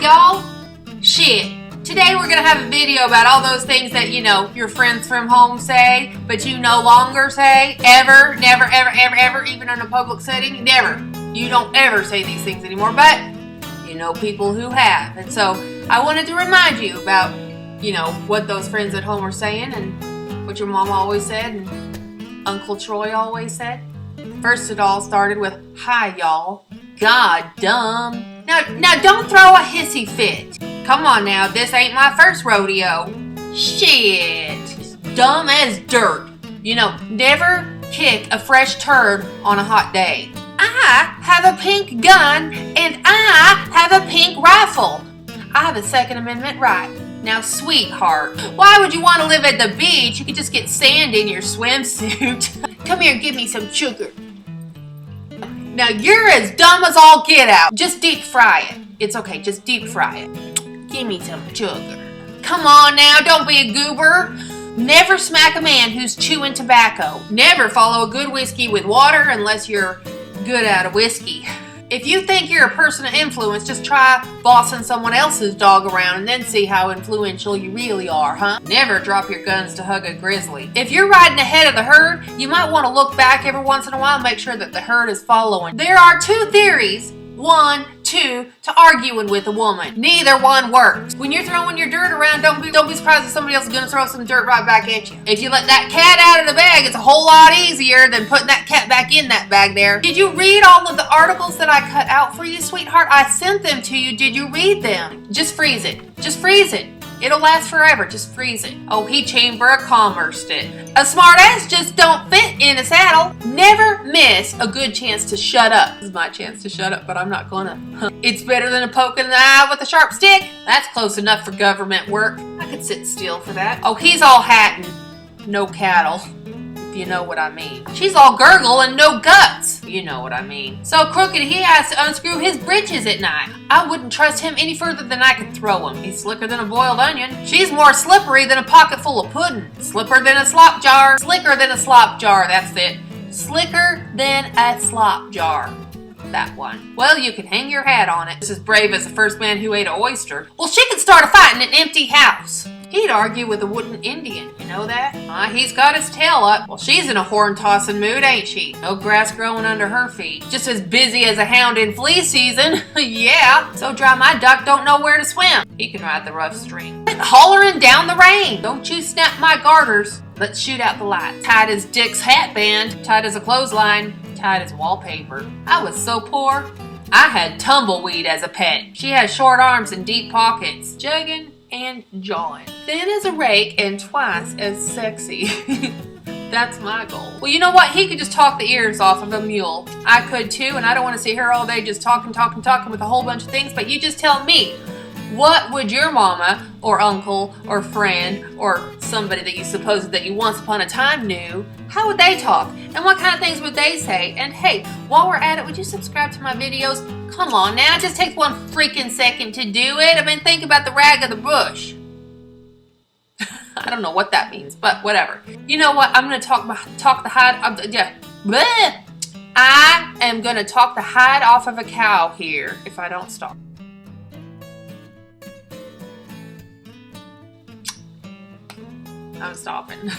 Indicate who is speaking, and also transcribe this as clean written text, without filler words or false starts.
Speaker 1: y'all? Shit. Today we're gonna have a video about all those things that, you know, your friends from home say, but you no longer say, ever, never, ever, ever, ever, even in a public setting, never. You don't ever say these things anymore, but you know people who have. And so I wanted to remind you about, you know, what those friends at home are saying and what your mom always said and Uncle Troy always said. First it all started with, hi y'all. God dumb. Now don't throw a hissy fit. Come on now, this ain't my first rodeo. Shit. Dumb as dirt. You know, never kick a fresh turd on a hot day. I have a pink gun and I have a pink rifle. I have a Second Amendment right. Now, sweetheart, why would you want to live at the beach? You could just get sand in your swimsuit. Come here, give me some sugar. Now, you're as dumb as all get out. Just deep fry it. It's okay, just deep fry it. Give me some sugar. Come on now, don't be a goober. Never smack a man who's chewing tobacco. Never follow a good whiskey with water unless you're good at a whiskey. If you think you're a person of influence, just try bossing someone else's dog around and then see how influential you really are, huh? Never drop your guns to hug a grizzly. If you're riding ahead of the herd, you might want to look back every once in a while and make sure that the herd is following. There are two theories. 1, 2, to arguing with a woman. Neither one works. When you're throwing your dirt around, don't be surprised if somebody else is going to throw some dirt right back at you. If you let that cat out of the bag, it's a whole lot easier than putting that cat back in that bag there. Did you read all of the articles that I cut out for you, sweetheart? I sent them to you. Did you read them? Just freeze it. Just freeze it. It'll last forever. Just freeze it. Oh, he Chamber of Commerced it. A smart ass just don't fit in a saddle. Never miss a good chance to shut up. This is my chance to shut up, but I'm not gonna. It's better than a poke in the eye with a sharp stick. That's close enough for government work. I could sit still for that. Oh, he's all hat and no cattle. If you know what I mean. She's all gurgle and no guts. You know what I mean. So crooked he has to unscrew his britches at night. I wouldn't trust him any further than I could throw him. He's slicker than a boiled onion. She's more slippery than a pocket full of pudding. Slipper than a slop jar. Slicker than a slop jar. That's it. Slicker than a slop jar. That one. Well, you can hang your hat on it. Just as brave as the first man who ate an oyster. Well, she could start a fight in an empty house. He'd argue with a wooden Indian, you know that? He's got his tail up. Well, she's in a horn-tossing mood, ain't she? No grass growing under her feet. Just as busy as a hound in flea season. Yeah. So dry my duck don't know where to swim. He can ride the rough stream. Hollering down the rain. Don't you snap my garters. Let's shoot out the lights. Tight as Dick's hat band. Tight as a clothesline. Tight as wallpaper. I was so poor. I had tumbleweed as a pet. She had short arms and deep pockets. Jugging and jawing. Thin as a rake and twice as sexy. That's my goal. Well, you know what? He could just talk the ears off of a mule. I could too, and I don't want to sit here all day just talking with a whole bunch of things, but you just tell me, what would your mama or uncle or friend or somebody that you supposed that you once upon a time knew, how would they talk? And what kind of things would they say? And hey, while we're at it, would you subscribe to my videos? Come on now, it just takes one freaking second to do it. I mean, think about the rag of the bush. I don't know what that means, but whatever. You know what? I'm gonna talk the hide. Bleh. I am gonna talk the hide off of a cow here if I don't stop. I'm stopping.